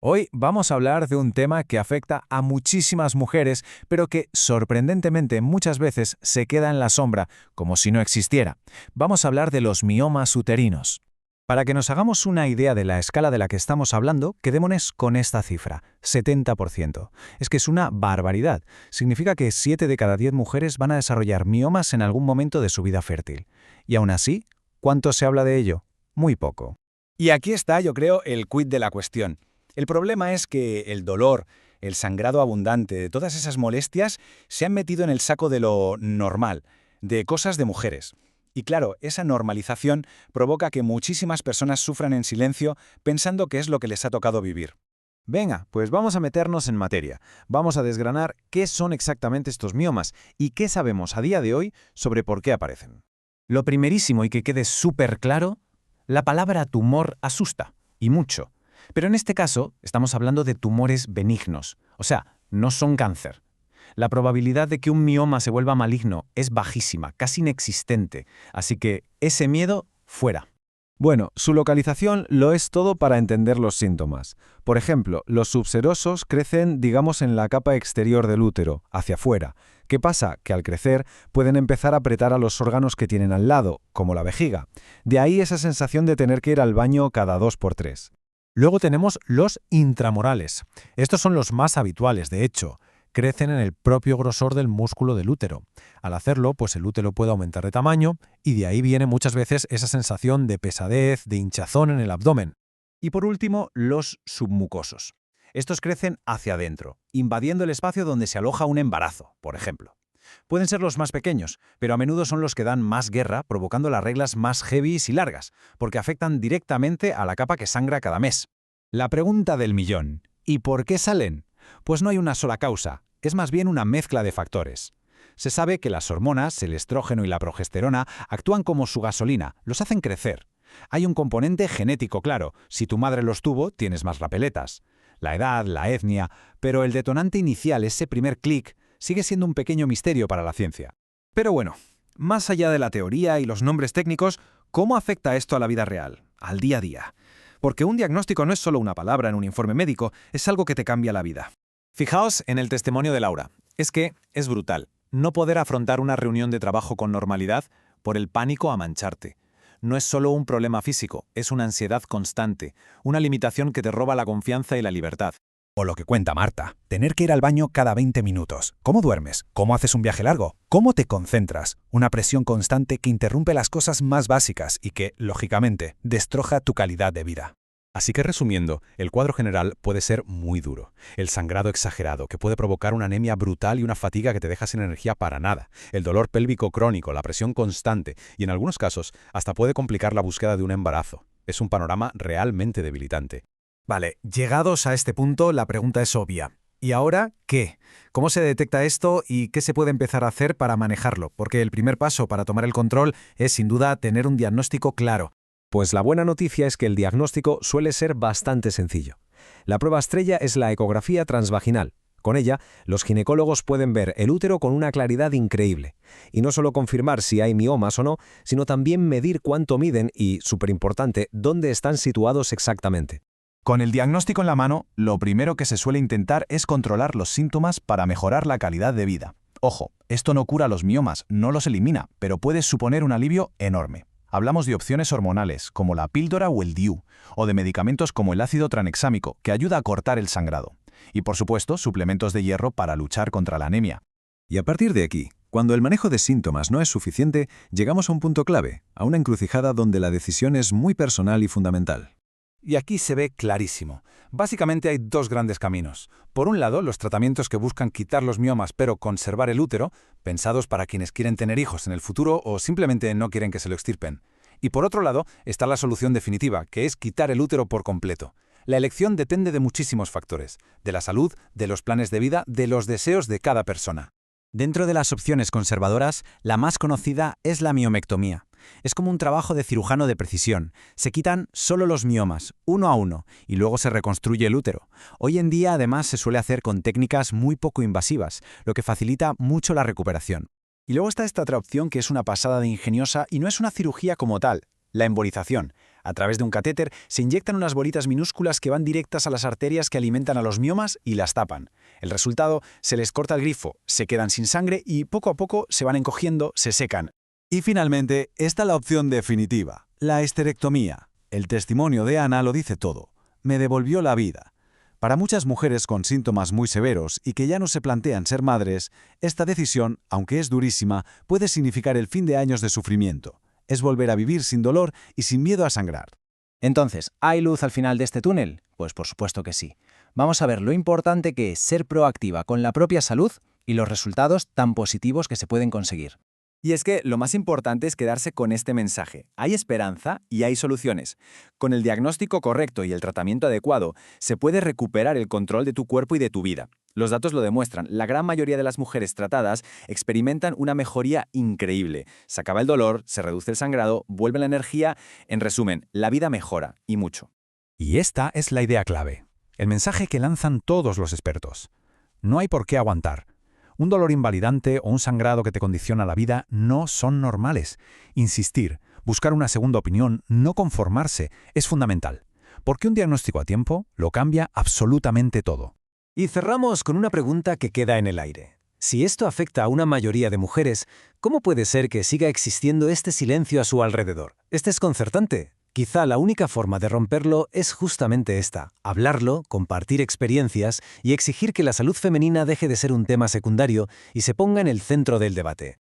Hoy vamos a hablar de un tema que afecta a muchísimas mujeres, pero que sorprendentemente muchas veces se queda en la sombra, como si no existiera. Vamos a hablar de los miomas uterinos. Para que nos hagamos una idea de la escala de la que estamos hablando, quedémonos con esta cifra, 70%. Es que es una barbaridad. Significa que 7 de cada 10 mujeres van a desarrollar miomas en algún momento de su vida fértil. Y aún así, ¿cuánto se habla de ello? Muy poco. Y aquí está, yo creo, el quid de la cuestión. El problema es que el dolor, el sangrado abundante, de todas esas molestias, se han metido en el saco de lo normal, de cosas de mujeres. Y claro, esa normalización provoca que muchísimas personas sufran en silencio pensando que es lo que les ha tocado vivir. Venga, pues vamos a meternos en materia. Vamos a desgranar qué son exactamente estos miomas y qué sabemos a día de hoy sobre por qué aparecen. Lo primerísimo y que quede súper claro, la palabra tumor asusta, y mucho. Pero en este caso estamos hablando de tumores benignos, o sea, no son cáncer. La probabilidad de que un mioma se vuelva maligno es bajísima, casi inexistente, así que ese miedo, fuera. Bueno, su localización lo es todo para entender los síntomas. Por ejemplo, los subserosos crecen, digamos, en la capa exterior del útero, hacia afuera. ¿Qué pasa? Que al crecer pueden empezar a apretar a los órganos que tienen al lado, como la vejiga. De ahí esa sensación de tener que ir al baño cada 2 por 3. Luego tenemos los intramorales. Estos son los más habituales, de hecho. Crecen en el propio grosor del músculo del útero. Al hacerlo, pues el útero puede aumentar de tamaño y de ahí viene muchas veces esa sensación de pesadez, de hinchazón en el abdomen. Y por último, los submucosos. Estos crecen hacia adentro, invadiendo el espacio donde se aloja un embarazo, por ejemplo. Pueden ser los más pequeños, pero a menudo son los que dan más guerra, provocando las reglas más heavy y largas, porque afectan directamente a la capa que sangra cada mes. La pregunta del millón: ¿y por qué salen? Pues no hay una sola causa, es más bien una mezcla de factores. Se sabe que las hormonas, el estrógeno y la progesterona, actúan como su gasolina, los hacen crecer. Hay un componente genético claro, si tu madre los tuvo, tienes más rapeletas. La edad, la etnia, pero el detonante inicial, ese primer clic, sigue siendo un pequeño misterio para la ciencia. Pero bueno, más allá de la teoría y los nombres técnicos, ¿cómo afecta esto a la vida real, al día a día? Porque un diagnóstico no es solo una palabra en un informe médico, es algo que te cambia la vida. Fijaos en el testimonio de Laura. Es que es brutal. No poder afrontar una reunión de trabajo con normalidad por el pánico a mancharte. No es solo un problema físico, es una ansiedad constante, una limitación que te roba la confianza y la libertad. O lo que cuenta Marta, tener que ir al baño cada 20 minutos. ¿Cómo duermes? ¿Cómo haces un viaje largo? ¿Cómo te concentras? Una presión constante que interrumpe las cosas más básicas y que, lógicamente, destroza tu calidad de vida. Así que resumiendo, el cuadro general puede ser muy duro. El sangrado exagerado, que puede provocar una anemia brutal y una fatiga que te deja sin energía para nada. El dolor pélvico crónico, la presión constante y en algunos casos hasta puede complicar la búsqueda de un embarazo. Es un panorama realmente debilitante. Vale, llegados a este punto, la pregunta es obvia. ¿Y ahora qué? ¿Cómo se detecta esto y qué se puede empezar a hacer para manejarlo? Porque el primer paso para tomar el control es, sin duda, tener un diagnóstico claro. Pues la buena noticia es que el diagnóstico suele ser bastante sencillo. La prueba estrella es la ecografía transvaginal. Con ella, los ginecólogos pueden ver el útero con una claridad increíble. Y no solo confirmar si hay miomas o no, sino también medir cuánto miden y, superimportante, dónde están situados exactamente. Con el diagnóstico en la mano, lo primero que se suele intentar es controlar los síntomas para mejorar la calidad de vida. Ojo, esto no cura los miomas, no los elimina, pero puede suponer un alivio enorme. Hablamos de opciones hormonales, como la píldora o el DIU, o de medicamentos como el ácido tranexámico, que ayuda a cortar el sangrado. Y por supuesto, suplementos de hierro para luchar contra la anemia. Y a partir de aquí, cuando el manejo de síntomas no es suficiente, llegamos a un punto clave, a una encrucijada donde la decisión es muy personal y fundamental. Y aquí se ve clarísimo. Básicamente hay dos grandes caminos. Por un lado, los tratamientos que buscan quitar los miomas pero conservar el útero, pensados para quienes quieren tener hijos en el futuro o simplemente no quieren que se lo extirpen. Y por otro lado, está la solución definitiva, que es quitar el útero por completo. La elección depende de muchísimos factores, de la salud, de los planes de vida, de los deseos de cada persona. Dentro de las opciones conservadoras, la más conocida es la miomectomía. Es como un trabajo de cirujano de precisión. Se quitan solo los miomas, uno a uno, y luego se reconstruye el útero. Hoy en día, además, se suele hacer con técnicas muy poco invasivas, lo que facilita mucho la recuperación. Y luego está esta otra opción que es una pasada de ingeniosa y no es una cirugía como tal, la embolización. A través de un catéter se inyectan unas bolitas minúsculas que van directas a las arterias que alimentan a los miomas y las tapan. El resultado, se les corta el grifo, se quedan sin sangre y poco a poco se van encogiendo, se secan. Y finalmente, está la opción definitiva, la esterectomía. El testimonio de Ana lo dice todo. Me devolvió la vida. Para muchas mujeres con síntomas muy severos y que ya no se plantean ser madres, esta decisión, aunque es durísima, puede significar el fin de años de sufrimiento. Es volver a vivir sin dolor y sin miedo a sangrar. Entonces, ¿hay luz al final de este túnel? Pues por supuesto que sí. Vamos a ver lo importante que es ser proactiva con la propia salud y los resultados tan positivos que se pueden conseguir. Y es que lo más importante es quedarse con este mensaje. Hay esperanza y hay soluciones. Con el diagnóstico correcto y el tratamiento adecuado, se puede recuperar el control de tu cuerpo y de tu vida. Los datos lo demuestran. La gran mayoría de las mujeres tratadas experimentan una mejoría increíble. Se acaba el dolor, se reduce el sangrado, vuelve la energía. En resumen, la vida mejora, y mucho. Y esta es la idea clave. El mensaje que lanzan todos los expertos. No hay por qué aguantar. Un dolor invalidante o un sangrado que te condiciona la vida no son normales. Insistir, buscar una segunda opinión, no conformarse, es fundamental. Porque un diagnóstico a tiempo lo cambia absolutamente todo. Y cerramos con una pregunta que queda en el aire. Si esto afecta a una mayoría de mujeres, ¿cómo puede ser que siga existiendo este silencio a su alrededor? Es desconcertante. Quizá la única forma de romperlo es justamente esta: hablarlo, compartir experiencias y exigir que la salud femenina deje de ser un tema secundario y se ponga en el centro del debate.